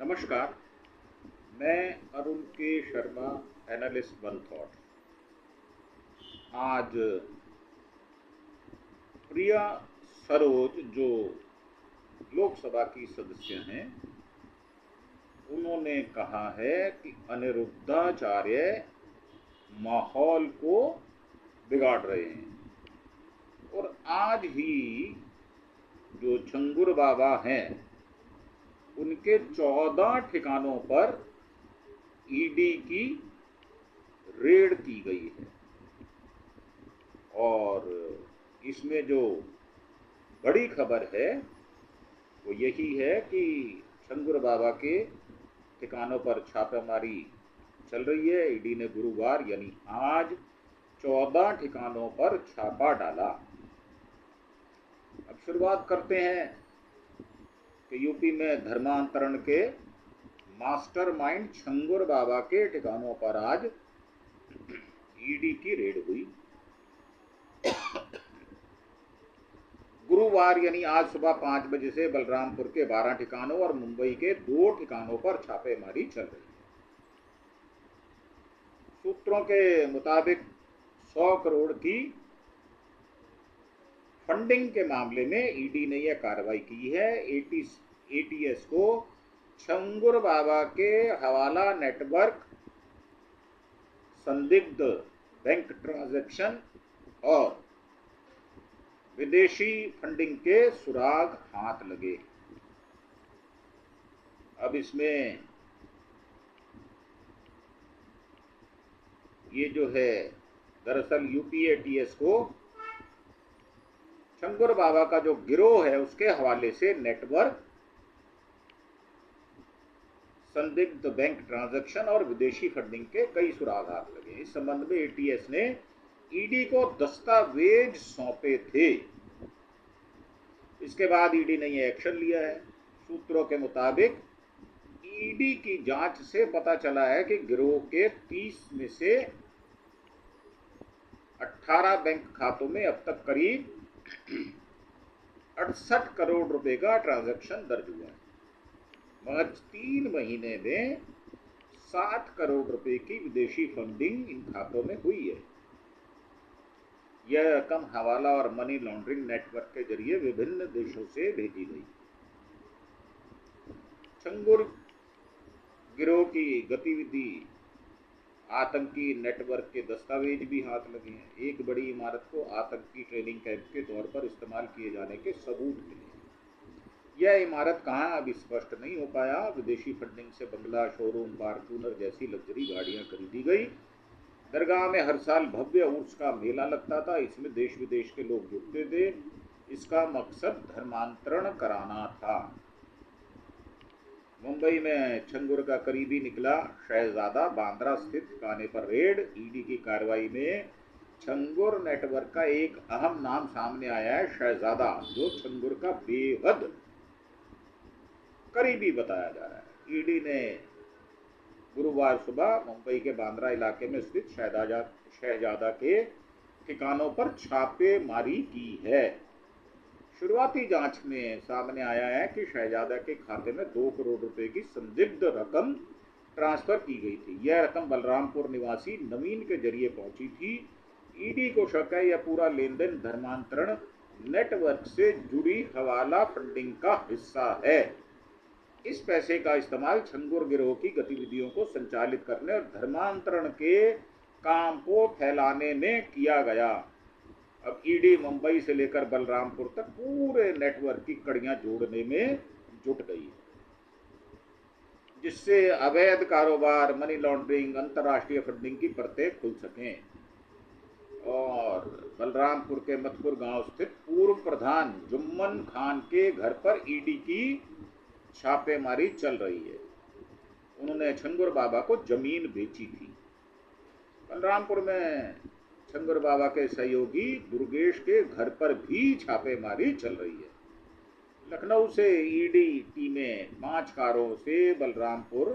नमस्कार। मैं अरुण के शर्मा, एनालिस्ट वन थॉट। आज प्रिया सरोज जो लोकसभा की सदस्य हैं, उन्होंने कहा है कि अनिरुद्धाचार्य माहौल को बिगाड़ रहे हैं। और आज ही जो छंगुर बाबा हैं, उनके 14 ठिकानों पर ईडी की रेड की गई है। और इसमें जो बड़ी खबर है वो यही है कि छंगुर बाबा के ठिकानों पर छापेमारी चल रही है। ईडी ने गुरुवार यानी आज 14 ठिकानों पर छापा डाला। अब शुरुआत करते हैं कि यूपी में धर्मांतरण के मास्टरमाइंड छंगुर बाबा के ठिकानों पर आज ईडी की रेड हुई। गुरुवार यानी आज सुबह 5 बजे से बलरामपुर के 12 ठिकानों और मुंबई के 2 ठिकानों पर छापेमारी चल रही है। सूत्रों के मुताबिक 100 करोड़ की फंडिंग के मामले में ईडी ने यह कार्रवाई की है। एटीएस को छंगुर बाबा के हवाला नेटवर्क, संदिग्ध बैंक ट्रांजैक्शन और विदेशी फंडिंग के सुराग हाथ लगे। अब इसमें ये जो है, दरअसल यूपीएटीएस को छंगुर बाबा का जो गिरोह है उसके हवाले से नेटवर्क, संदिग्ध बैंक ट्रांजैक्शन और विदेशी फंडिंग के कई सुराग हाथ लगे। इस संबंध में एटीएस ने ईडी को दस्तावेज सौंपे थे। इसके बाद ईडी ने यह एक्शन लिया है। सूत्रों के मुताबिक ईडी की जांच से पता चला है कि गिरोह के 30 में से 18 बैंक खातों में अब तक करीब 68 करोड़ रुपए का ट्रांजैक्शन दर्ज हुआ है। महज 3 महीने में 7 करोड़ रुपए की विदेशी फंडिंग इन खातों में हुई है। यह रकम हवाला और मनी लॉन्ड्रिंग नेटवर्क के जरिए विभिन्न देशों से भेजी गई। छंगुर गिरोह की गतिविधि, आतंकी नेटवर्क के दस्तावेज भी हाथ लगे हैं। एक बड़ी इमारत को आतंकी ट्रेनिंग कैंप के तौर पर इस्तेमाल किए जाने के सबूत मिले हैं। यह इमारत कहाँ अभी स्पष्ट नहीं हो पाया। विदेशी फंडिंग से बंगला, शोरूम, फॉर्च्यूनर जैसी लग्जरी गाड़ियां खरीदी गई। दरगाह में हर साल भव्य उर्स का मेला लगता था। इसमें देश विदेश के लोग जुटते थे। इसका मकसद धर्मांतरण कराना था। मुंबई में छंगुर का करीबी निकला शहजादा, बांद्रा स्थित ठिकाने पर रेड। ईडी की कार्रवाई में छंगुर नेटवर्क का एक अहम नाम सामने आया है, शहजादा, जो छंगुर का बेहद करीबी बताया जा रहा है। ईडी ने गुरुवार सुबह मुंबई के बांद्रा इलाके में स्थित शहजादा के ठिकानों पर छापेमारी की है। शुरुआती जांच में सामने आया है कि शहजादा के खाते में 2 करोड़ रुपए की संदिग्ध रकम ट्रांसफर की गई थी। यह रकम बलरामपुर निवासी नवीन के जरिए पहुंची थी। ईडी को शक है यह पूरा लेन देन धर्मांतरण नेटवर्क से जुड़ी हवाला फंडिंग का हिस्सा है। इस पैसे का इस्तेमाल छंगुर गिरोह की गतिविधियों को संचालित करने और धर्मांतरण के काम को फैलाने में किया गया। अब ईडी मुंबई से लेकर बलरामपुर तक पूरे नेटवर्क की कड़ियां जोड़ने में जुट गई, जिससे अवैध कारोबार, मनी लॉन्ड्रिंग, अंतर्राष्ट्रीय फंडिंग की परतें खुल सकें। और बलरामपुर के मतपुर गांव स्थित पूर्व प्रधान जुम्मन खान के घर पर ईडी की छापेमारी चल रही है। उन्होंने छंगुर बाबा को जमीन बेची थी। बलरामपुर में छंगुर बाबा के सहयोगी दुर्गेश के घर पर भी छापेमारी चल रही है। लखनऊ से ईडी टीमें 5 कारों से बलरामपुर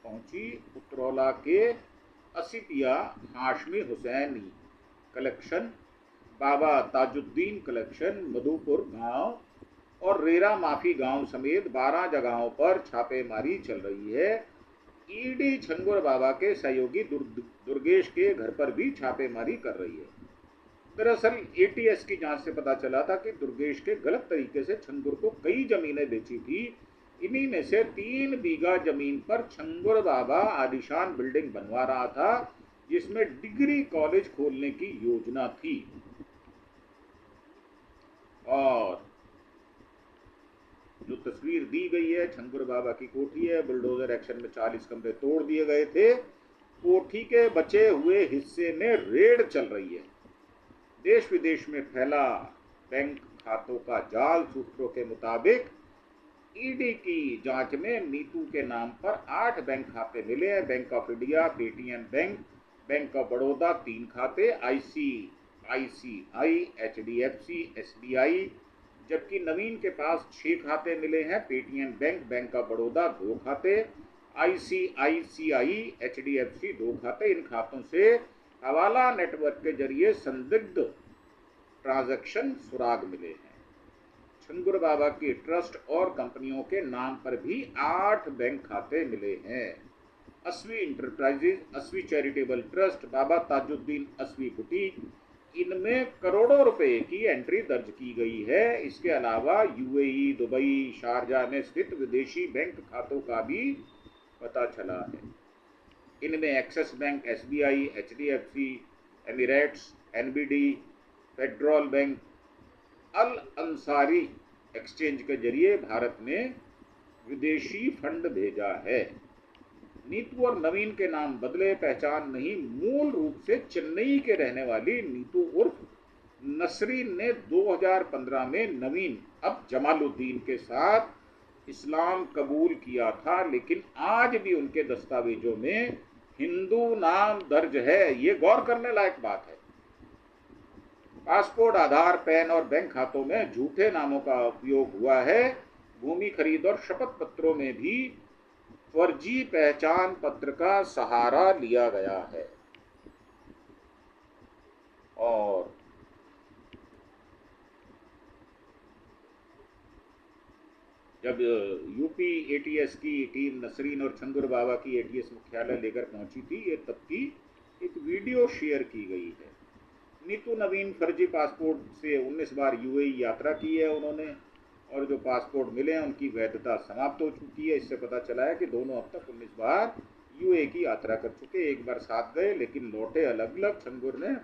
पहुंची। उत्तरौला के असिपिया हाशमी हुसैनी कलेक्शन, बाबा ताजुद्दीन कलेक्शन, मधुपुर गांव, और रेरा माफी गांव समेत 12 जगहों पर छापेमारी चल रही है। ईडी छंगुर बाबा के सहयोगी दुर्गेश के घर पर भी छापेमारी कर रही है। दरअसल एटीएस की जांच से पता चला था कि दुर्गेश के गलत तरीके से छंगुर को कई जमीनें बेची थी। इन्हीं में से 3 बीघा जमीन पर छंगुर बाबा आलीशान बिल्डिंग बनवा रहा था, जिसमें डिग्री कॉलेज खोलने की योजना थी। और जो तस्वीर दी गई है, छंगुर बाबा की कोठी है। बुलडोजर एक्शन में 40 कमरे तोड़ दिए गए थे। कोठी के बचे हुए हिस्से में रेड चल रही है। देश विदेश में फैला बैंक खातों का जाल। सूत्रों के मुताबिक ईडी की जांच में नीतू के नाम पर 8 बैंक खाते मिले हैं। Bank of India, Paytm bank, bank of Baroda 3 खाते, आईसीआईसीआई, एचडीएफसी, एसबीआई, जबकि नवीन के पास 6 खाते मिले हैं। Paytm bank, bank of Baroda 2 खाते, आईसीआईसीआई, एचडीएफसी 2 खाते। इन खातों से हवाला नेटवर्क के जरिए संदिग्ध ट्रांजैक्शन सुराग मिले हैं। छंगुर बाबा की ट्रस्ट और कंपनियों के नाम पर भी 8 बैंक खाते मिले हैं। अस्वी इंटरप्राइजेज, अस्वी चैरिटेबल ट्रस्ट, बाबा ताजुद्दीन अस्वी बुटीक, इनमें करोड़ों रुपए की एंट्री दर्ज की गई है। इसके अलावा यूएई, दुबई, शारजा में स्थित विदेशी बैंक खातों का भी पता चला है। इनमें Axis bank, SBI, HDFC, Emirates, NBD, Federal bank, Al Ansari exchange के जरिए भारत में विदेशी फंड भेजा है। नीतू और नवीन के नाम बदले, पहचान नहीं। मूल रूप से चेन्नई के रहने वाली नीतू उर्फ नसरीन ने 2015 में नवीन अब जमालुद्दीन के साथ इस्लाम कबूल किया था, लेकिन आज भी उनके दस्तावेजों में हिंदू नाम दर्ज है। ये गौर करने लायक बात है। पासपोर्ट, आधार, पैन और बैंक खातों में झूठे नामों का उपयोग हुआ है। भूमि खरीद और शपथ पत्रों में भी फर्जी पहचान पत्र का सहारा लिया गया है। और जब यूपी एटीएस की टीम नसरीन और छंगुर बाबा की एटीएस मुख्यालय लेकर पहुंची थी, ये तब की एक वीडियो शेयर की गई है। नीतू नवीन फर्जी पासपोर्ट से 19 बार यूएई यात्रा की है उन्होंने, और जो पासपोर्ट मिले हैं उनकी वैधता समाप्त हो चुकी है। इससे पता चला है कि दोनों अब तक 19 बार यूएई की यात्रा कर चुके। एक बार साथ गए लेकिन लौटे अलग अलग। छंगुर ने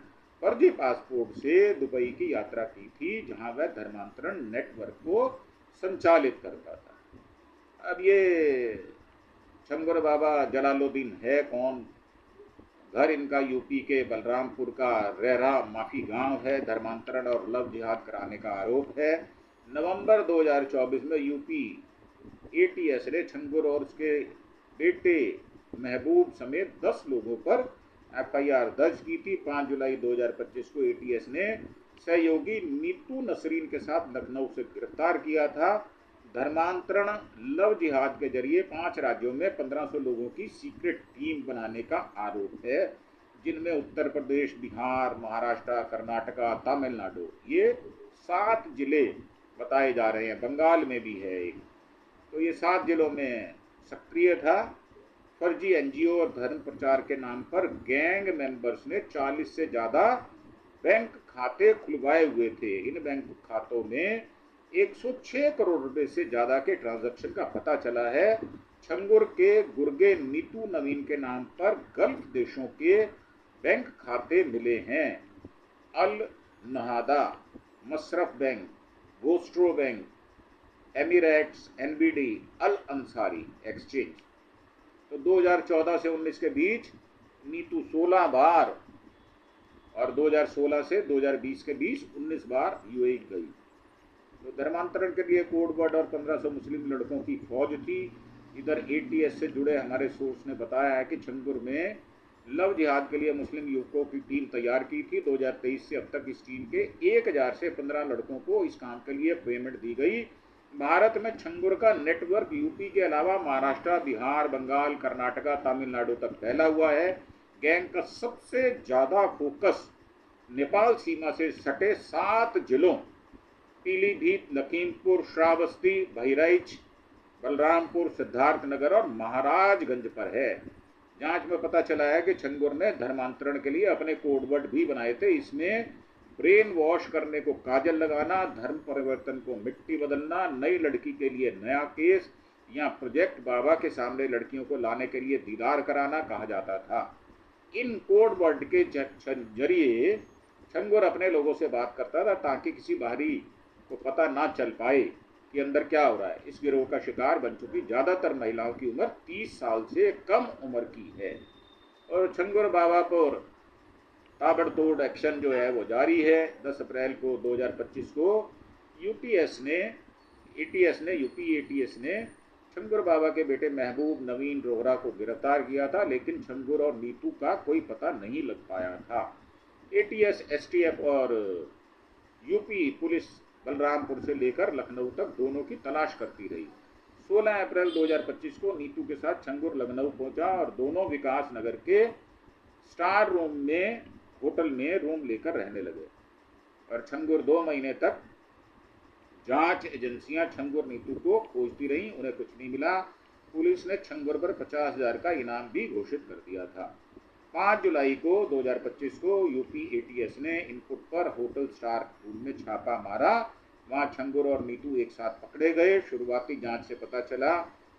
फर्जी पासपोर्ट से दुबई की यात्रा की थी, जहां वह धर्मांतरण नेटवर्क को संचालित करता था। अब ये छंगुर बाबा जलालुद्दीन है कौन? घर इनका यूपी के बलरामपुर का रेरा माफी गांव है। धर्मांतरण और लव जिहाद कराने का आरोप है। नवंबर 2024 में यूपी एटीएस ने छंगुर और उसके बेटे महबूब समेत 10 लोगों पर एफआईआर दर्ज की थी। 5 जुलाई 2025 को एटीएस ने सहयोगी नीतू नसरीन के साथ लखनऊ से गिरफ्तार किया था। धर्मांतरण, लव जिहाद के जरिए 5 राज्यों में 1500 लोगों की सीक्रेट टीम बनाने का आरोप है, जिनमें उत्तर प्रदेश, बिहार, महाराष्ट्र, कर्नाटका, तमिलनाडु, ये 7 जिले बताए जा रहे हैं। बंगाल में भी है एक। तो ये 7 जिलों में सक्रिय था। फर्जी एनजीओ और धर्म प्रचार के नाम पर गैंग मेंबर्स ने 40 से ज़्यादा बैंक खाते खुलवाए हुए थे। इन बैंक खातों में 106 करोड़ रुपए से ज़्यादा के ट्रांजैक्शन का पता चला है। छंगुर के गुर्गे नीतू नवीन के नाम पर गल्फ देशों के बैंक खाते मिले हैं। अल नहादा, मसरफ बैंक, गोस्ट्रो बैंक, एमिरेट्स, एनबीडी, अल अंसारी एक्सचेंज। तो 2014 से 19 के बीच नीतू 16 बार और 2016 से 2020 के बीच 19 बार यूएई गई। तो धर्मांतरण के लिए कोड वर्ड और 1500 मुस्लिम लड़कों की फौज थी। इधर एटीएस से जुड़े हमारे सोर्स ने बताया है कि छंगुर में लव जिहाद के लिए मुस्लिम युवकों की टीम तैयार की थी। 2023 से अब तक इस टीम के 1000 से 15 लड़कों को इस काम के लिए पेमेंट दी गई। भारत में छंगुर का नेटवर्क यूपी के अलावा महाराष्ट्र, बिहार, बंगाल, कर्नाटका, तमिलनाडु तक फैला हुआ है। गैंग का सबसे ज़्यादा फोकस नेपाल सीमा से सटे 7 जिलों पीलीभीत, लखीमपुर, श्रावस्ती, बहराइच, बलरामपुर, सिद्धार्थनगर और महाराजगंज पर है। जांच में पता चला है कि छंगुर ने धर्मांतरण के लिए अपने कोडवर्ड भी बनाए थे। इसमें ब्रेन वॉश करने को काजल लगाना, धर्म परिवर्तन को मिट्टी बदलना, नई लड़की के लिए नया केस या प्रोजेक्ट बाबा के सामने लड़कियों को लाने के लिए दीदार कराना कहा जाता था। इन कोडवर्ड के जरिए छंगुर अपने लोगों से बात करता था ताकि किसी बाहरी को पता ना चल पाए कि अंदर क्या हो रहा है। इस गिरोह का शिकार बन चुकी ज्यादातर महिलाओं की उम्र 30 साल से कम उम्र की है। और छंगुर बाबा पर ताबड़तोड़ एक्शन जो है वो जारी है। 10 अप्रैल को 2025 को यूपी एटीएस ने छंगुर बाबा के बेटे महबूब नवीन रोहरा को गिरफ्तार किया था, लेकिन छंगुर और नीतू का कोई पता नहीं लग पाया था। एटीएस, एसटीएफ और यूपी पुलिस बलरामपुर से लेकर लखनऊ तक दोनों की तलाश करती रही। 16 अप्रैल 2025 को नीतू के साथ छंगुर लखनऊ पहुंचा और दोनों विकास नगर के स्टार रूम में होटल में रूम लेकर रहने लगे। और छंगुर 2 महीने तक जांच एजेंसियां छंगुर नीतू को खोजती रहीं, उन्हें कुछ नहीं मिला। पुलिस ने छंगुर पर 50,000 का इनाम भी घोषित कर दिया था। 5 जुलाई को 2025 को यूपी एटीएस ने इनपुट पर होटल स्टार रूम में छापा मारा। वहां छंगुर और नीतू एक साथ पकड़े गए। शुरुआती जांच से पता चला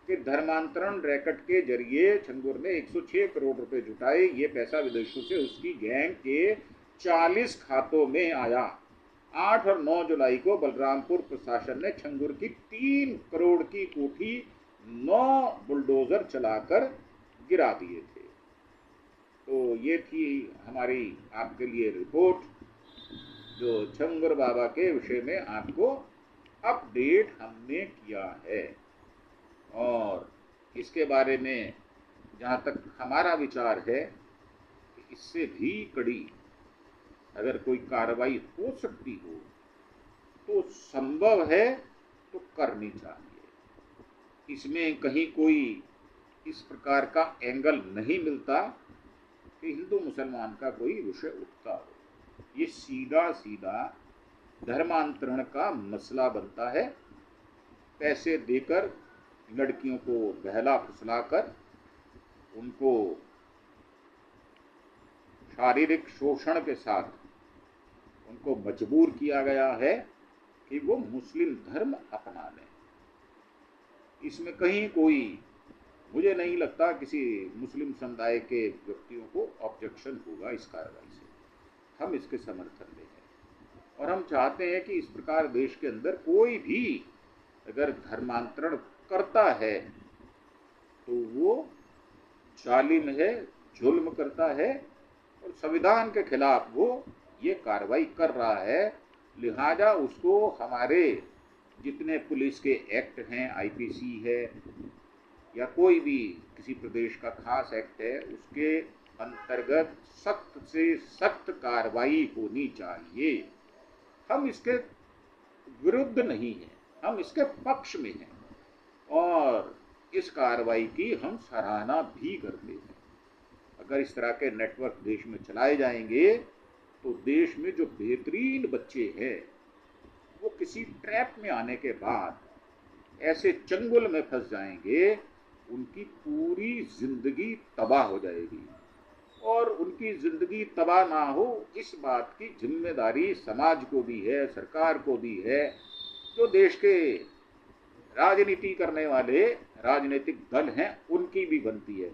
कि धर्मांतरण रैकेट के जरिए छंगुर ने 106 करोड़ रुपए जुटाए। ये पैसा विदेशों से उसकी गैंग के 40 खातों में आया। 8 और 9 जुलाई को बलरामपुर प्रशासन ने छंगुर की 3 करोड़ की कोठी 9 बुलडोजर चलाकर गिरा दिए थे। तो ये थी हमारी आपके लिए रिपोर्ट, जो छंगुर बाबा के विषय में आपको अपडेट हमने किया है। और इसके बारे में जहाँ तक हमारा विचार है, इससे भी कड़ी अगर कोई कार्रवाई हो सकती हो तो संभव है तो करनी चाहिए। इसमें कहीं कोई इस प्रकार का एंगल नहीं मिलता कि हिंदू मुसलमान का कोई विषय उठता हो। ये सीधा सीधा धर्मांतरण का मसला बनता है। पैसे देकर लड़कियों को बहला फुसलाकर उनको शारीरिक शोषण के साथ उनको मजबूर किया गया है कि वो मुस्लिम धर्म अपना लें। इसमें कहीं कोई, मुझे नहीं लगता किसी मुस्लिम समुदाय के व्यक्तियों को ऑब्जेक्शन होगा इस कार्रवाई से। हम इसके समर्थन में हैं और हम चाहते हैं कि इस प्रकार देश के अंदर कोई भी अगर धर्मांतरण करता है तो वो जालिम है, जुल्म करता है और संविधान के खिलाफ वो ये कार्रवाई कर रहा है। लिहाजा उसको हमारे जितने पुलिस के एक्ट हैं, आईपीसी है या कोई भी किसी प्रदेश का खास एक्ट है, उसके अंतर्गत सख्त से सख्त कार्रवाई होनी चाहिए। हम इसके विरुद्ध नहीं हैं, हम इसके पक्ष में हैं और इस कार्रवाई की हम सराहना भी करते हैं। अगर इस तरह के नेटवर्क देश में चलाए जाएंगे तो देश में जो बेहतरीन बच्चे हैं वो किसी ट्रैप में आने के बाद ऐसे चंगुल में फंस जाएंगे, उनकी पूरी जिंदगी तबाह हो जाएगी। और उनकी जिंदगी तबाह ना हो इस बात की जिम्मेदारी समाज को भी है, सरकार को भी है, जो देश के राजनीति करने वाले राजनीतिक दल हैं उनकी भी बनती है,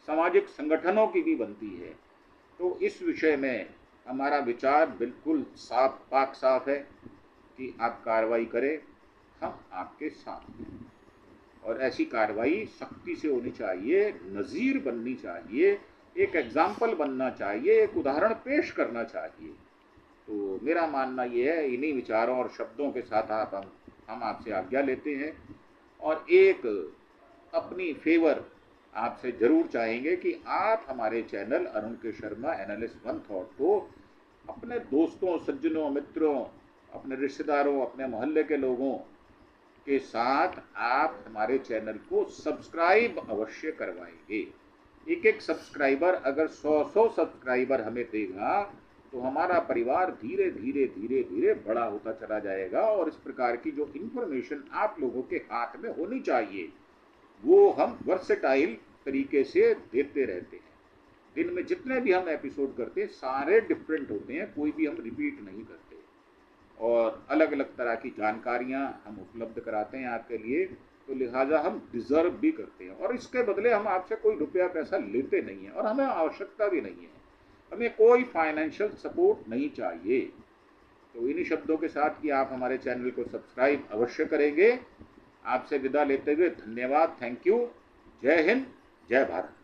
सामाजिक संगठनों की भी बनती है। तो इस विषय में हमारा विचार बिल्कुल साफ पाक साफ है कि आप कार्रवाई करें, हम आपके साथ हैं। और ऐसी कार्रवाई सख्ती से होनी चाहिए, नज़ीर बननी चाहिए, एक एग्जाम्पल बनना चाहिए, एक उदाहरण पेश करना चाहिए। तो मेरा मानना ये है, इन्हीं विचारों और शब्दों के साथ हम आपसे आज्ञा लेते हैं और एक अपनी फेवर आपसे जरूर चाहेंगे कि आप हमारे चैनल अरुण के शर्मा एनालिस्ट वन थॉट को अपने दोस्तों, सज्जनों, मित्रों, अपने रिश्तेदारों, अपने मोहल्ले के लोगों के साथ आप हमारे चैनल को सब्सक्राइब अवश्य करवाएंगे। एक एक सब्सक्राइबर अगर 100 सब्सक्राइबर हमें देगा तो हमारा परिवार धीरे धीरे धीरे धीरे बड़ा होता चला जाएगा और इस प्रकार की जो इंफॉर्मेशन आप लोगों के हाथ में होनी चाहिए वो हम वर्सेटाइल तरीके से देते रहते हैं। दिन में जितने भी हम एपिसोड करते हैं सारे डिफरेंट होते हैं, कोई भी हम रिपीट नहीं करते और अलग अलग तरह की जानकारियां हम उपलब्ध कराते हैं आपके लिए, तो लिहाजा हम डिजर्व भी करते हैं और इसके बदले हम आपसे कोई रुपया पैसा लेते नहीं है और हमें आवश्यकता भी नहीं है, हमें कोई फाइनेंशियल सपोर्ट नहीं चाहिए। तो इन्हीं शब्दों के साथ कि आप हमारे चैनल को सब्सक्राइब अवश्य करेंगे। आपसे विदा लेते हुए धन्यवाद, थैंक यू, जय हिंद, जय भारत।